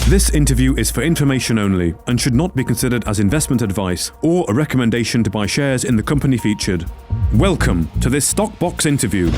This interview is for information only and should not be considered as investment advice or a recommendation to buy shares in the company featured. Welcome to this Stock Box interview.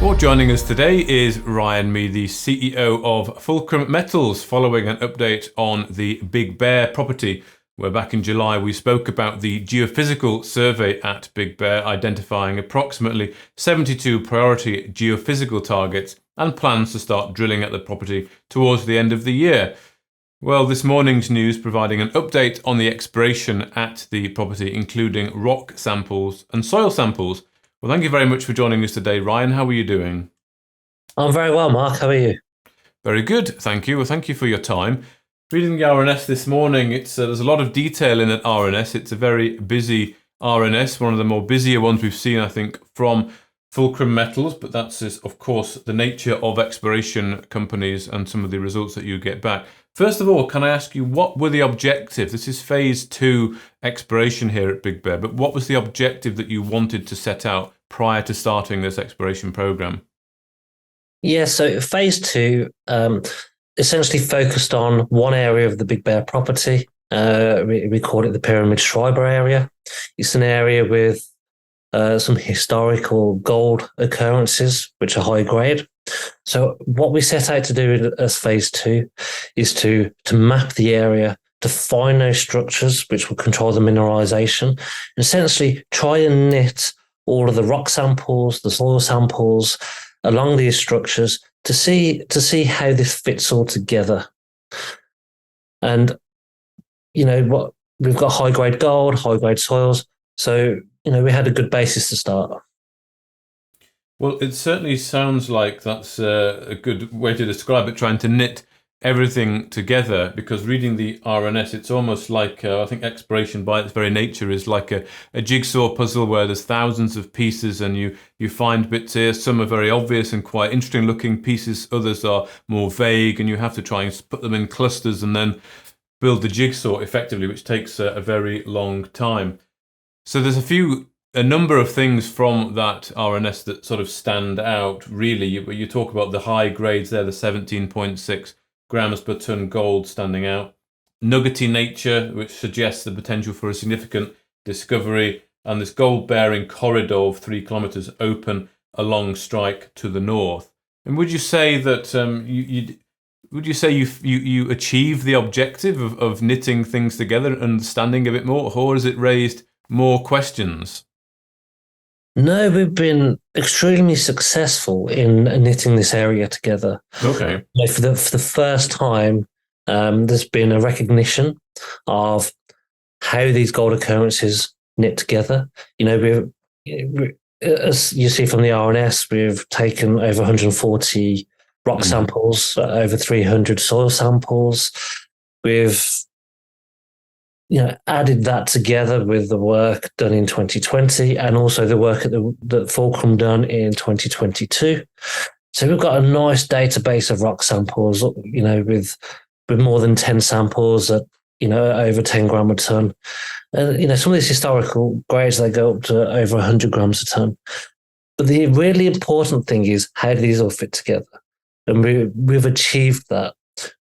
Well, joining us today is Ryan Mee, the CEO of Fulcrum Metals, following an update on the Big Bear property, where back in July we spoke about the geophysical survey at Big Bear, identifying approximately 72 priority geophysical targets and plans to start drilling at the property towards the end of the year. Well, this morning's news providing an update on the exploration at the property, including rock samples and soil samples. Well, thank you very much for joining us today, Ryan. How are you doing? I'm very well, Mark. How are you? Very good, thank you. Well, thank you for your time. Reading the RNS this morning, there's a lot of detail in that RNS. It's a very busy RNS, one of the more busier ones we've seen, I think, from Fulcrum Metals, but that's, of course, the nature of exploration companies and some of the results that you get back. First of all, can I ask you, what were the objectives? This is phase 2 exploration here at Big Bear, but what was the objective that you wanted to set out prior to starting this exploration program? Yeah, so phase 2 essentially focused on one area of the Big Bear property. We call it the Pyramid Schreiber area. It's an area with some historical gold occurrences, which are high grade. So what we set out to do as phase 2 is to map the area, to find those structures which will control the mineralization, and essentially try and knit all of the rock samples, the soil samples along these structures to see how this fits all together. And what we've got: high grade gold, high grade soils. So we had a good basis to start. Well, it certainly sounds like that's a good way to describe it, trying to knit everything together, because reading the RNS, it's almost like, I think exploration by its very nature is like a jigsaw puzzle where there's thousands of pieces and you find bits here. Some are very obvious and quite interesting looking pieces, others are more vague, and you have to try and put them in clusters and then build the jigsaw effectively, which takes a very long time. So there's a number of things from that RNS that sort of stand out, really. You talk about the high grades there, the 17.6 grams per ton gold standing out. Nuggety nature, which suggests the potential for a significant discovery, and this gold-bearing corridor of 3 kilometres open along strike to the north. And would you say that you achieved the objective of knitting things together and understanding a bit more, or has it raised more questions? No, we've been extremely successful in knitting this area together. Okay. For the first time, there's been a recognition of how these gold occurrences knit together. As you see from the RNS, we've taken over 140 rock samples, over 300 soil samples. We've added that together with the work done in 2020 and also the work that Fulcrum done in 2022. So we've got a nice database of rock samples, with more than 10 samples at, over 10 gram a ton. And, some of these historical grades, they go up to over 100 grams a ton. But the really important thing is, how do these all fit together? And we've achieved that.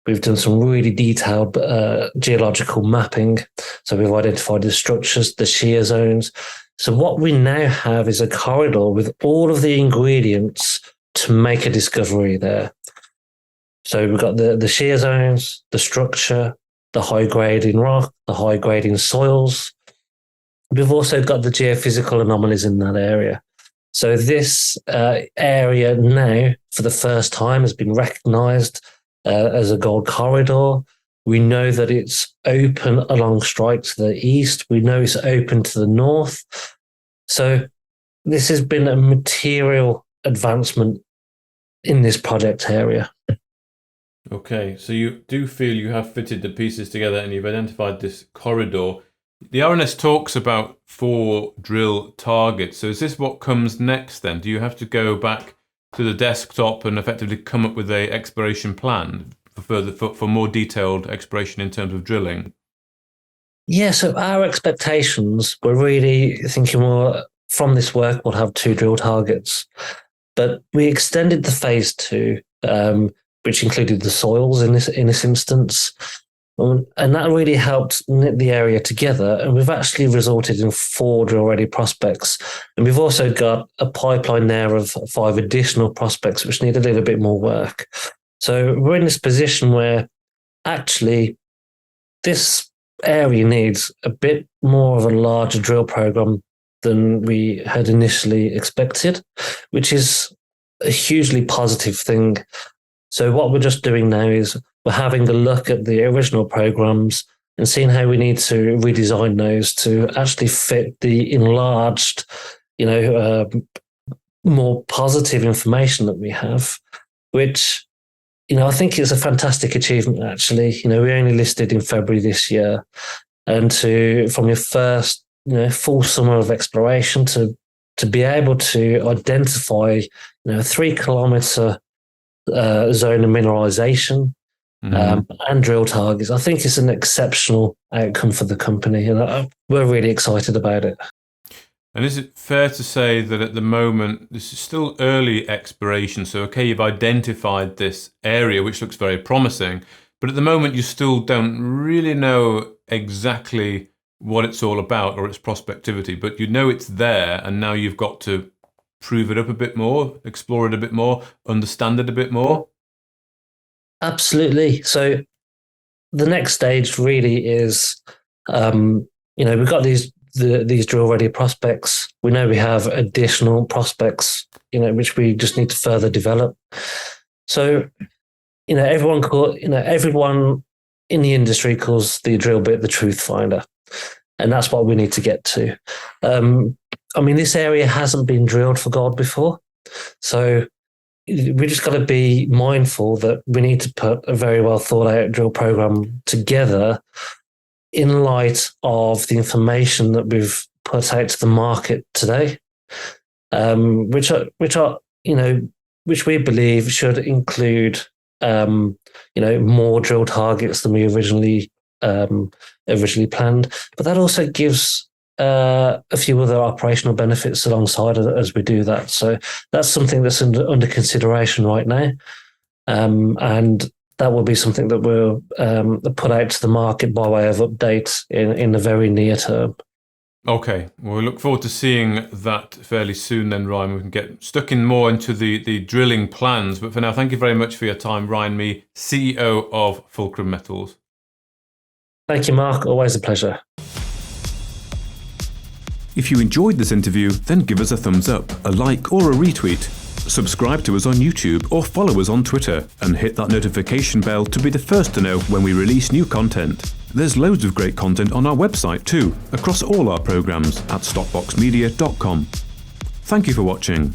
We've done some really detailed geological mapping. So we've identified the structures, the shear zones. So what we now have is a corridor with all of the ingredients to make a discovery there. So we've got the shear zones, the structure, the high grade in rock, the high grade in soils. We've also got the geophysical anomalies in that area. So this area now, for the first time, has been recognized as a gold corridor. We know that it's open along strike to the east. We know it's open to the north. So this has been a material advancement in this project area. Okay, so you do feel you have fitted the pieces together and you've identified this corridor. The RNS talks about 4 drill targets. So is this what comes next then? Do you have to go back to the desktop and effectively come up with a exploration plan for more detailed exploration in terms of drilling? Yeah, so our expectations were really thinking, well, from this work, we'll have 2 drill targets. But we extended the phase 2, which included the soils in this instance. And that really helped knit the area together. And we've actually resulted in 4 drill-ready prospects. And we've also got a pipeline there of 5 additional prospects, which need a little bit more work. So we're in this position where actually this area needs a bit more of a larger drill program than we had initially expected, which is a hugely positive thing. So what we're just doing now is we're having a look at the original programs and seeing how we need to redesign those to actually fit the enlarged, more positive information that we have, which, I think is a fantastic achievement, actually. We only listed in February this year. And from your first, full summer of exploration to be able to identify, 3 kilometer zone of mineralization and drill targets, I think it's an exceptional outcome for the company. And we're really excited about it. And is it fair to say that at the moment, this is still early exploration? So, okay, you've identified this area, which looks very promising, but at the moment, you still don't really know exactly what it's all about or its prospectivity, but you know it's there, and now you've got to prove it up a bit more, explore it a bit more, understand it a bit more? Absolutely. So the next stage really is, we've got these drill-ready prospects. We know we have additional prospects, which we just need to further develop. So, everyone in the industry calls the drill bit the truth finder, and that's what we need to get to. This area hasn't been drilled for gold before, so we just got to be mindful that we need to put a very well thought out drill program together in light of the information that we've put out to the market today, which we believe should include, more drill targets than we originally planned. But that also gives a few other operational benefits alongside it as we do that. So that's something that's under consideration right now, and that will be something that we'll put out to the market by way of update in the very near term. Okay, well, we look forward to seeing that fairly soon then, Ryan. We can get stuck in more into the drilling plans. But for now, thank you very much for your time, Ryan Mee, CEO of Fulcrum Metals. Thank you, Mark. Always a pleasure. If you enjoyed this interview, then give us a thumbs up, a like or a retweet. Subscribe to us on YouTube or follow us on Twitter and hit that notification bell to be the first to know when we release new content. There's loads of great content on our website too, across all our programs at stockboxmedia.com. Thank you for watching.